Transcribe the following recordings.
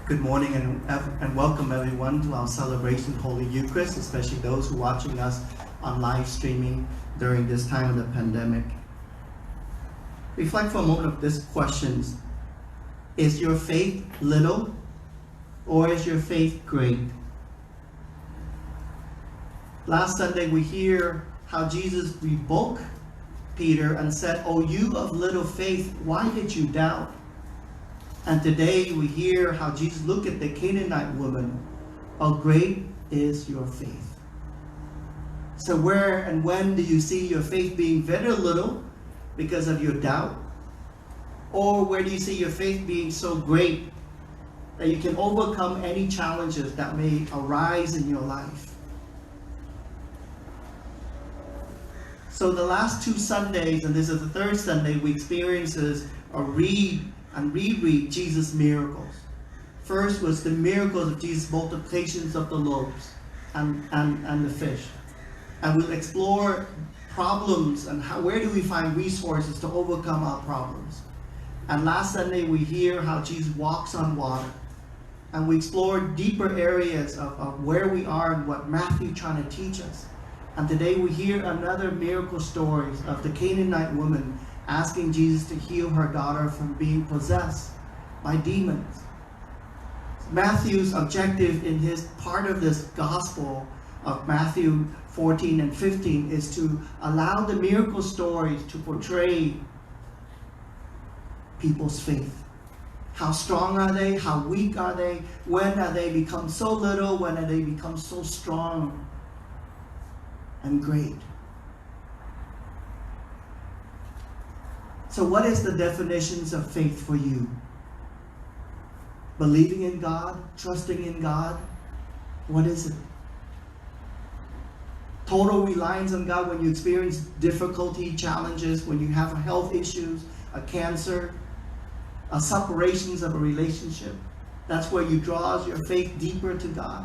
Good morning and welcome everyone to our celebration Holy Eucharist, especially those who are watching us on live streaming during this time of the pandemic. Reflect for a moment of this question. Is your faith little or is your faith great? Last Sunday we hear how Jesus rebuked Peter and said, "O you of little faith, why did you doubt?" And today we hear how Jesus looked at the Canaanite woman. "How great is your faith?" So where and when do you see your faith being very little because of your doubt? Or where do you see your faith being so great that you can overcome any challenges that may arise in your life? So the last two Sundays, and this is the third Sunday, we experiences or read and reread Jesus' miracles. First was the miracles of Jesus' multiplications of the loaves and the fish. And we'll explore problems and where do we find resources to overcome our problems. And last Sunday we hear how Jesus walks on water. And we explore deeper areas of where we are and what Matthew is trying to teach us. And today we hear another miracle stories of the Canaanite woman asking Jesus to heal her daughter from being possessed by demons. Matthew's objective in his part of this gospel of Matthew 14 and 15 is to allow the miracle stories to portray people's faith. How strong are they? How weak are they? When are they become so little? When are they become so strong and great? So what is the definitions of faith for you? Believing in God, trusting in God, what is it? Total reliance on God when you experience difficulty, challenges, when you have health issues, a cancer, a separations of a relationship. That's where you draw your faith deeper to God.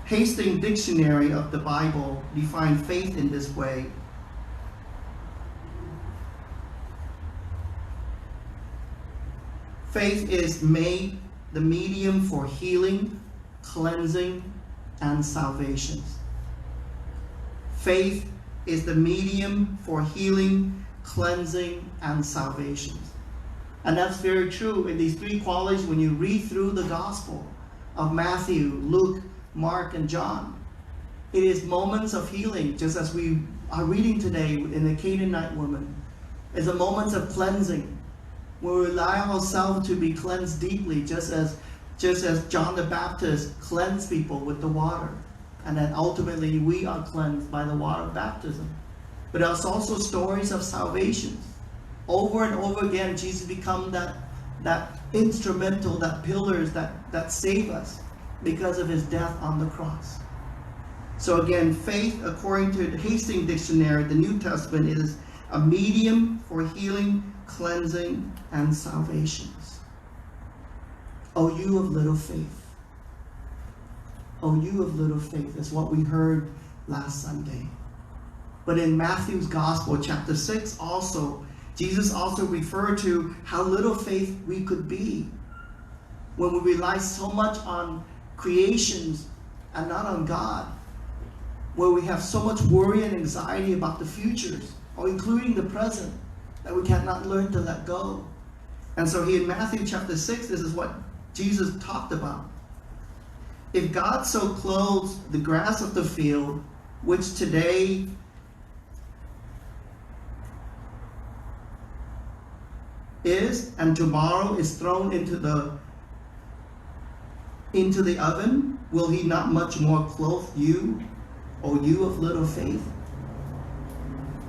Hastings Dictionary of the Bible defines faith in this way. Faith is made the medium for healing, cleansing, and salvation. Faith is the medium for healing, cleansing, and salvation. And that's very true in these three qualities when you read through the gospel of Matthew, Luke, Mark, and John. It is moments of healing, just as we are reading today in the Canaanite woman. It's a moment of cleansing, where we allow ourselves to be cleansed deeply, just as John the Baptist cleansed people with the water. And then ultimately we are cleansed by the water of baptism. But there's also stories of salvation. Over and over again, Jesus become that instrumental, that pillars that save us because of his death on the cross. So again, faith, according to the Hastings Dictionary, the New Testament, is a medium for healing, cleansing, and salvations. O you of little faith. O you of little faith is what we heard last Sunday. But in Matthew's Gospel, chapter 6 also, Jesus also referred to how little faith we could be when we rely so much on creations and not on God, where we have so much worry and anxiety about the futures, or including the present, that we cannot learn to let go. And so here in Matthew chapter 6, this is what Jesus talked about. If God so clothes the grass of the field, which today is and tomorrow is thrown into the oven, will he not much more clothe you, O you of little faith?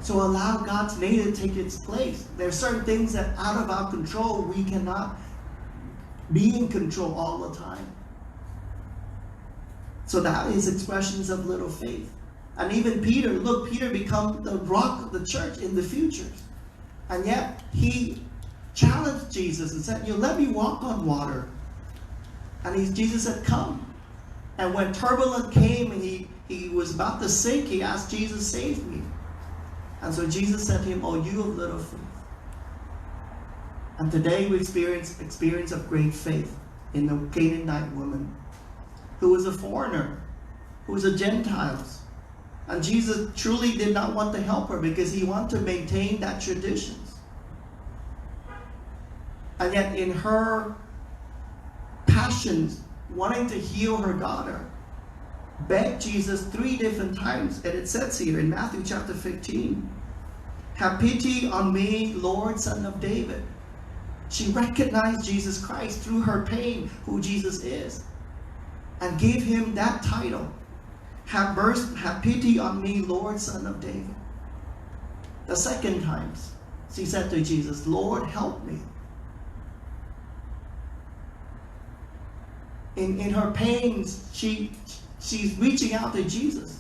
So allow God's nature to take its place. There are certain things that out of our control, we cannot be in control all the time. So that is expressions of little faith. And even Peter, look, Peter become the rock of the church in the future. And yet he challenged Jesus and said, let me walk on water. And Jesus said, come. And when turbulence came and he was about to sink, he asked Jesus, save me. And so Jesus said to him, oh, you of little faith. And today we experience of great faith in the Canaanite woman, who was a foreigner, who was a Gentile. And Jesus truly did not want to help her because he wanted to maintain that traditions. And yet in her passions, wanting to heal her daughter, begged Jesus 3 different times. And it says here in Matthew chapter 15, "Have pity on me, Lord, Son of David." She recognized Jesus Christ through her pain, who Jesus is, and gave him that title. Have pity on me, Lord, Son of David. The second time, she said to Jesus, "Lord, help me." In her pains, she's reaching out to Jesus.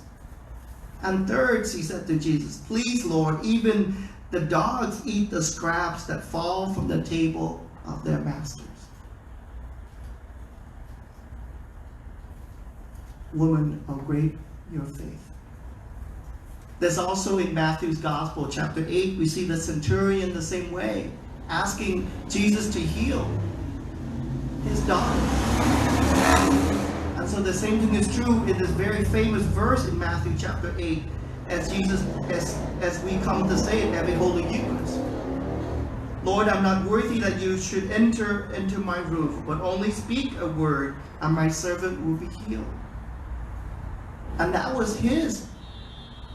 And third, she said to Jesus, "Please, Lord, even the dogs eat the scraps that fall from the table of their masters." Woman of great your faith. There's also in Matthew's Gospel, chapter 8, we see the centurion the same way, asking Jesus to heal his daughter. And so the same thing is true in this very famous verse in Matthew chapter 8, as we come to say it every Holy Eucharist. "Lord, I'm not worthy that you should enter into my roof, but only speak a word, and my servant will be healed." And that was his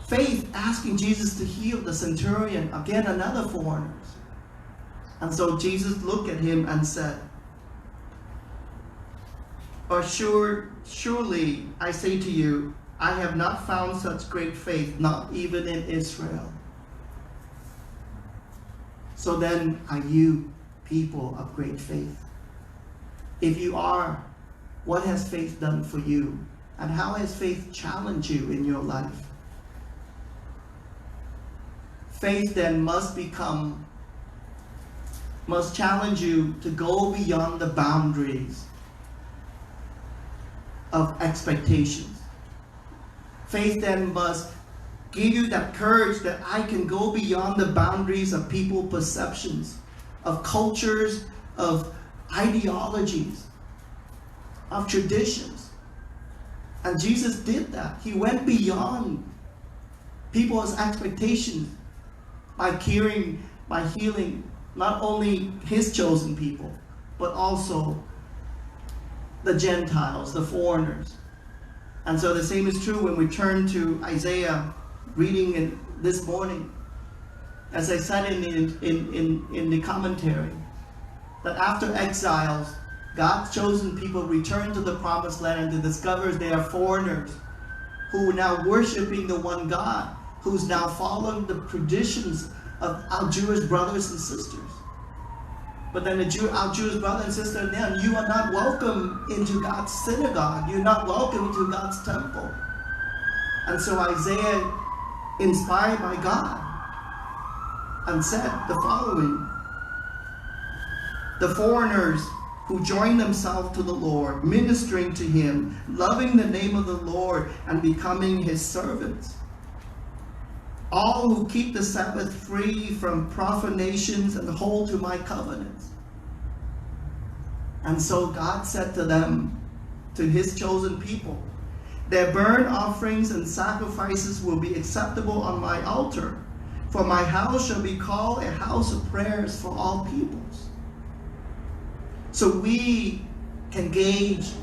faith, asking Jesus to heal the centurion, again another foreigner. And so Jesus looked at him and said, Surely I say to you, I have not found such great faith, not even in Israel." So then are you people of great faith? If you are, what has faith done for you? And how has faith challenged you in your life? Faith then must challenge you to go beyond the boundaries of expectations. Faith then must give you that courage that I can go beyond the boundaries of people's perceptions, of cultures, of ideologies, of traditions. And Jesus did that. He went beyond people's expectations by healing not only his chosen people, but also the Gentiles, the foreigners. And so the same is true when we turn to Isaiah, reading it this morning. As I said in the commentary, that after exiles, God's chosen people return to the promised land and to discover they are foreigners who are now worshiping the one God, who's now following the traditions of our Jewish brothers and sisters. But then our Jewish brother and sister, now you are not welcome into God's synagogue. You're not welcome into God's temple. And so Isaiah, inspired by God, and said the following: "The foreigners who join themselves to the Lord, ministering to him, loving the name of the Lord, and becoming his servants. All who keep the Sabbath free from profanations and hold to my covenants." And so God said to them, to his chosen people, "Their burnt offerings and sacrifices will be acceptable on my altar, for my house shall be called a house of prayers for all peoples." So we can gauge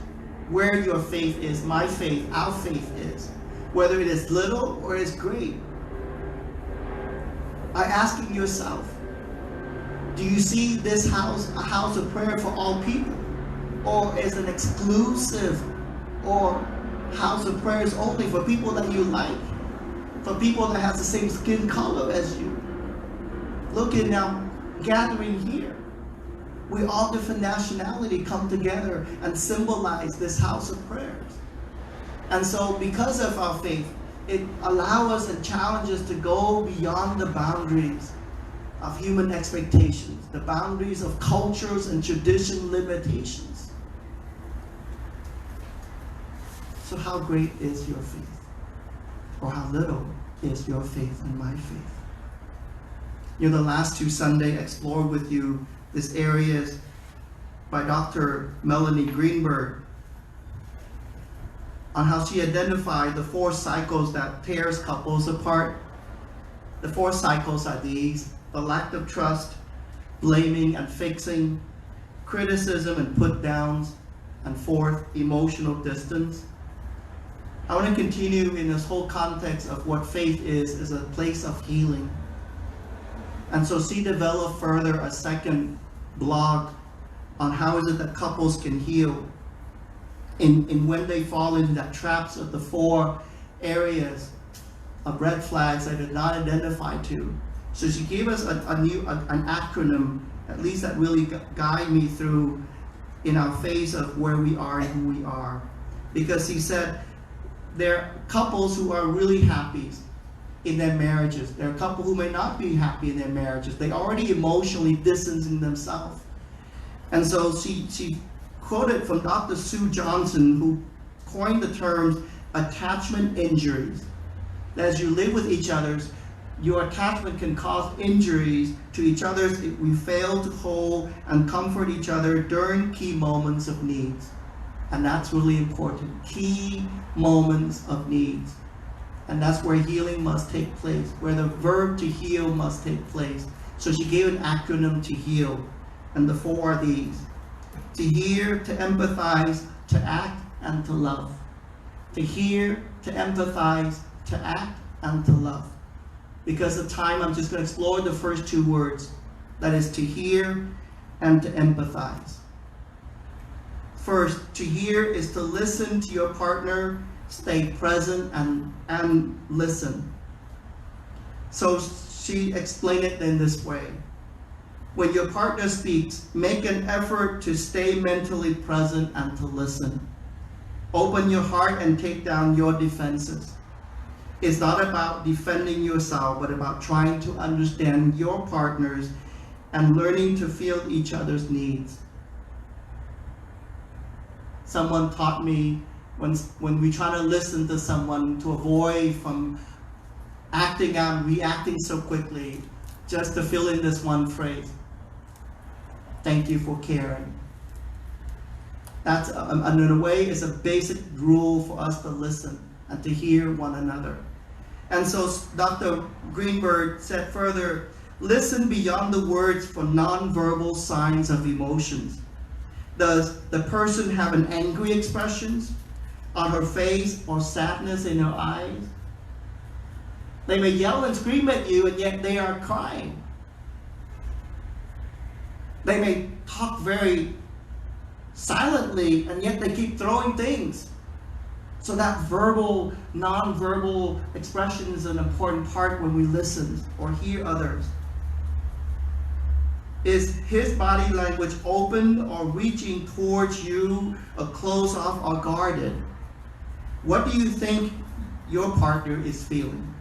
where your faith is, my faith, our faith is, whether it is little or it is great, by asking yourself, do you see this house a house of prayer for all people, or is an exclusive or house of prayers only for people that you like, for people that have the same skin color as you? Look at now gathering here. We all different nationality come together and symbolize this house of prayers. And so because of our faith, it allows us and challenges us to go beyond the boundaries of human expectations, the boundaries of cultures and tradition limitations. So how great is your faith? Or how little is your faith and my faith? The last 2 Sundays I explored with you This area is by Dr. Melanie Greenberg, on how she identified the 4 cycles that tears couples apart. The 4 cycles are these: the lack of trust, blaming and fixing, criticism and put downs, and 4th, emotional distance. I want to continue in this whole context of what faith is a place of healing. And so she developed further a second blog on how is it that couples can heal in when they fall into that traps of the 4 areas of red flags that did not identify to. So she gave us an acronym, at least that really guide me through in our phase of where we are and who we are. Because he said there are couples who are really happy in their marriages. There are couples who may not be happy in their marriages. They already emotionally distancing themselves. And so she quoted from Dr. Sue Johnson, who coined the terms attachment injuries. That as you live with each other, your attachment can cause injuries to each other if we fail to hold and comfort each other during key moments of needs. And that's really important. Key moments of needs. And that's where healing must take place, where the verb to heal must take place. So she gave an acronym to heal. And the 4 are these: to hear, to empathize, to act, and to love. To hear, to empathize, to act, and to love. Because of time, I'm just going to explore the first 2 words. That is to hear and to empathize. First, to hear is to listen to your partner, stay present, and listen. So she explained it in this way. When your partner speaks, make an effort to stay mentally present and to listen. Open your heart and take down your defenses. It's not about defending yourself, but about trying to understand your partners and learning to feel each other's needs. Someone taught me when we try to listen to someone to avoid from acting out, reacting so quickly, just to fill in this one phrase: thank you for caring. That's, in a way, is a basic rule for us to listen and to hear one another. And so Dr. Greenberg said further, listen beyond the words for nonverbal signs of emotions. Does the person have an angry expression on her face or sadness in her eyes? They may yell and scream at you, and yet they are crying. They may talk very silently, and yet they keep throwing things. So that verbal, non-verbal expression is an important part when we listen or hear others. Is his body language open or reaching towards you, or closed off or guarded? What do you think your partner is feeling?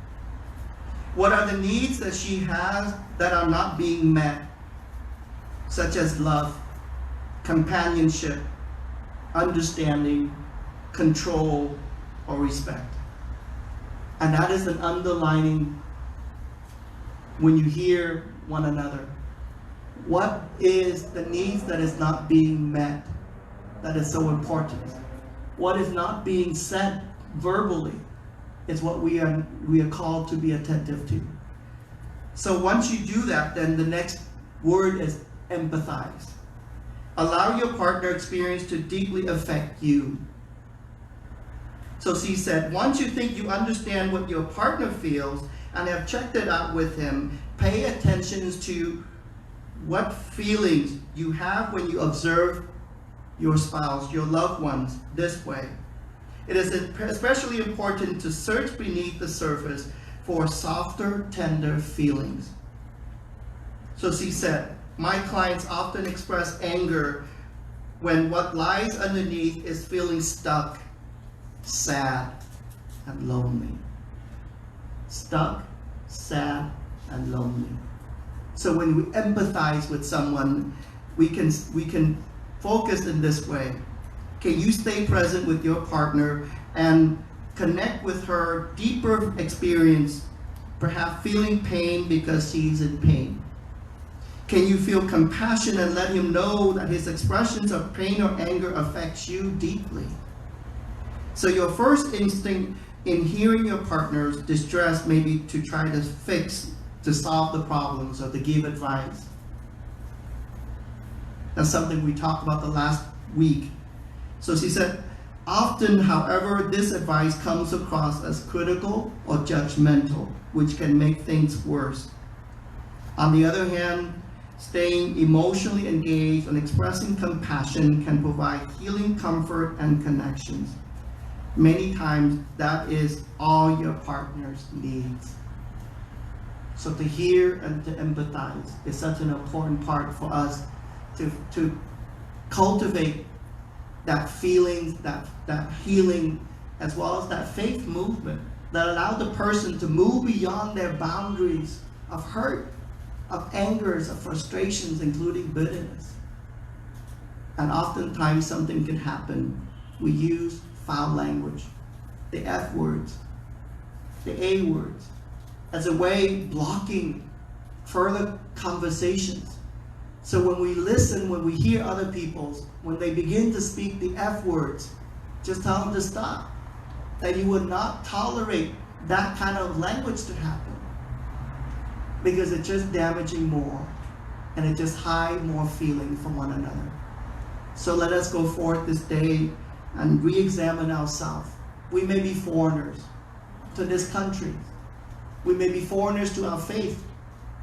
What are the needs that she has that are not being met, such as love, companionship, understanding, control, or respect? And that is an underlining when you hear one another. What is the needs that is not being met that is so important? What is not being said verbally is what we are called to be attentive to. So once you do that, then the next word is empathize. Allow your partner experience to deeply affect you. So she said, once you think you understand what your partner feels and have checked it out with him, pay attention to what feelings you have when you observe your spouse, your loved ones, this way. It is especially important to search beneath the surface for softer, tender feelings. So she said, my clients often express anger when what lies underneath is feeling stuck, sad, and lonely. Stuck, sad, and lonely. So when we empathize with someone, we can focus in this way. Can you stay present with your partner and connect with her deeper experience, perhaps feeling pain because she's in pain? Can you feel compassion and let him know that his expressions of pain or anger affects you deeply? So your first instinct in hearing your partner's distress may be to try to fix, to solve the problems, or to give advice. That's something we talked about the last week. So she said, often, however, this advice comes across as critical or judgmental, which can make things worse. On the other hand, staying emotionally engaged and expressing compassion can provide healing, comfort, and connections. Many times, that is all your partner needs. So to hear and to empathize is such an important part for us to cultivate that feeling, that healing, as well as that faith movement that allow the person to move beyond their boundaries of hurt, of angers, of frustrations, including bitterness. And oftentimes something can happen. We use foul language, the F words, the A words, as a way blocking further conversations. So when we listen, when we hear other people's, when they begin to speak the F words, just tell them to stop. That you would not tolerate that kind of language to happen. Because it's just damaging more, and it just hides more feeling from one another. So let us go forth this day and re-examine ourselves. We may be foreigners to this country. We may be foreigners to our faith,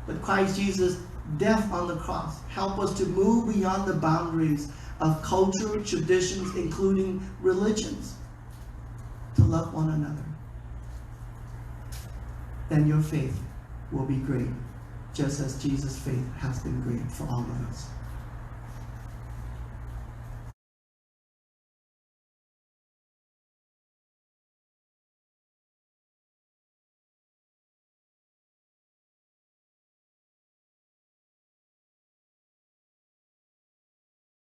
but Christ Jesus' death on the cross help us to move beyond the boundaries of culture, traditions, including religions, to love one another. Then your faith will be great, just as Jesus' faith has been great for all of us.